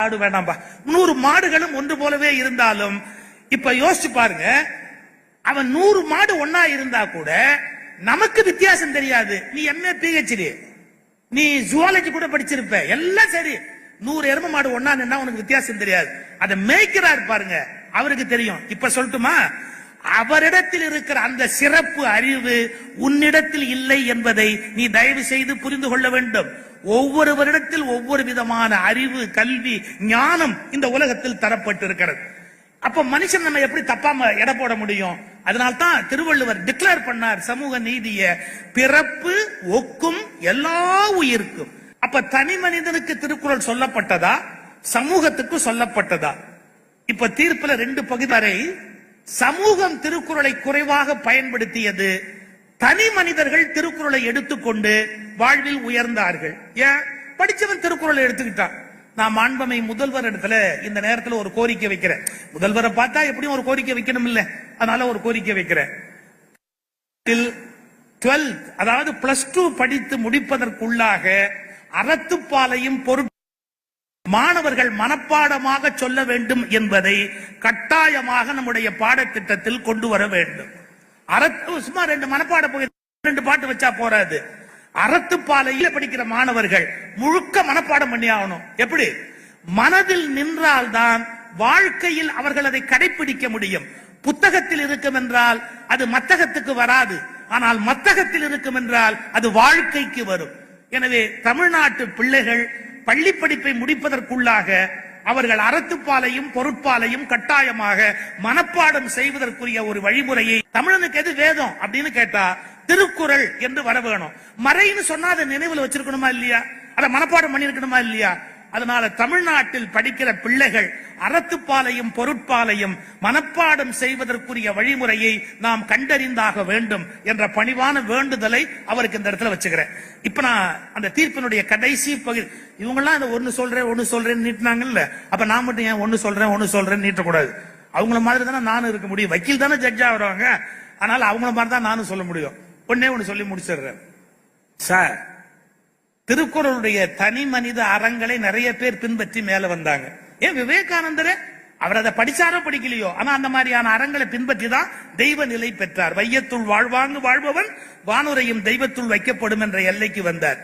மாடு வேண்டாம்பா, 100 மாடுகளும் ஒன்று போலவே இருந்தாலும் இப்ப யோசிச்சு பாருங்க, அவன் 100 மாடு ஒன்னா இருந்தா கூட நமக்கு வித்தியாசம் தெரியாது. நீ MA PhD, நீ ஜுவாலஜி கூட படிச்சிருப்ப, எல்லாம் சரி. 100 எரும மாடு ஒன்னா நின்னா உனக்கு வித்தியாசம் தெரியாது. அதை மேய்க்கிறார் பாருங்க, அவருக்கு தெரியும். இப்ப சொல்லட்டுமா, அவரிடத்தில் இருக்கிற அந்த சிறப்பு அறிவு உன்னிடத்தில் இல்லை என்பதை நீ தயவு செய்து புரிந்து கொள்ள வேண்டும். ஒவ்வொருவரிடத்தில் ஒவ்வொரு விதமான அறிவு, கல்வி, ஞானம் இந்த உலகத்தில் தரப்பட்டு இருக்கிறது. அப்ப மனுஷன் நம்ம எப்படி தப்பாம எடை போட முடியும்? அதனால்தான் திருவள்ளுவர் டிக்ளேர் பண்ணார் சமூக நீதிய, பிறப்பு ஒக்கும் எல்லா உயிர்க்கும். அப்ப தனி மனிதனுக்கு திருக்குறள் சொல்லப்பட்டதா, சமூகத்துக்கு சொல்லப்பட்டதா? இப்ப தீர்ப்புல 2 பகுதி வரை சமூகம் திருக்குறளை குறைவாக பயன்படுத்தியது, தனி மனிதர்கள் திருக்குறளை எடுத்துக்கொண்டு வாழ்வில் உயர்ந்தார்கள். ஏன்? படிச்சவன் திருக்குறளை எடுத்துக்கிட்டான். நான் மாண்பமை முதல்வர் இடத்துல இந்த நேரத்தில் ஒரு கோரிக்கை வைக்கிறேன். முதல்வரை பார்த்தா எப்படியும் ஒரு கோரிக்கை வைக்கணும் இல்ல, அதனால ஒரு கோரிக்கை வைக்கிறேன். 12th அதாவது +2 படித்து முடிப்பதற்குள்ளாக அறத்துப்பாலையும் பொருள் மாணவர்கள் மனப்பாடமாக சொல்ல வேண்டும் என்பதை கட்டாயமாக நம்முடைய பாடத்திட்டத்தில் கொண்டு வர வேண்டும். சும்மா 2 மனப்பாட 2 பாட்டு வச்சா போறாது. அறத்துப்பாலையில படிக்கிற மாணவர்கள் முழுக்க மனப்பாடம் பண்ணி ஆகணும். எப்படி? மனதில் நின்றால்தான் வாழ்க்கையில் அவர்கள் அதை கடைபிடிக்க முடியும். புத்தகத்தில் இருக்கும் என்றால் அது மத்தகத்துக்கு வராது, ஆனால் மத்தகத்தில் இருக்கும் என்றால் அது வாழ்க்கைக்கு வரும். எனவே தமிழ்நாட்டு பிள்ளைகள் பள்ளி படிப்பை முடிப்பதற்குள்ளாக அவர்கள் அறத்துப்பாலையும் பொருட்பாலையும் கட்டாயமாக மனப்பாடம் செய்வதற்குரிய ஒரு வழிமுறையை, தமிழனுக்கு எது வேதம் அப்படின்னு கேட்டா திருக்குறள் என்று வர வேணும். மறைன்னு சொன்னா அதை நினைவுல வச்சிருக்கணுமா இல்லையா? அதை மனப்பாடம் பண்ணிருக்கணுமா இல்லையா? அதனால தமிழ்நாட்டில் படிக்கிற பிள்ளைகள் அறத்துப்பாலையும் பொருட்பாலையும் மனப்பாடம் செய்வதற்குரிய வழிமுறையை நாம் கண்டறிந்தாக வேண்டும் என்ற பணிவான வேண்டுதலை அவருக்கு இந்த இடத்துல வச்சுக்கிறேன். இப்ப நான் அந்த தீர்ப்பினுடைய கடைசி பகுதி, இவங்கெல்லாம் அந்த ஒன்னு சொல்றேன் நீட்டினாங்கல்ல, அப்ப நான் மட்டும் ஏன் ஒன்னு சொல்றேன் நீட்டக்கூடாது? அவங்கள மாதிரி தானே நானும் இருக்க முடியும். வக்கீல் தானே ஜட்ஜா வருவாங்க, அதனால அவங்கள மாதிரி தான் நானும் சொல்ல முடியும். ஒன்னு சொல்லி முடிச்சிடுறேன் சார். திருக்குறளுடைய தனி மனித அறங்களை நிறைய பேர் பின்பற்றி மேல வந்தாங்க. ஏன் விவேகானந்தரே அவர் அதை படிச்சாரோ படிக்கலையோ, ஆனா அந்த மாதிரியான அறங்களை பின்பற்றி தான் தெய்வ நிலை பெற்றார். வையத்துள் வாழ்வாங்கு வாழ்பவன் வானுரையும் தெய்வத்துள் வைக்கப்படும் என்ற எல்லைக்கு வந்தார்.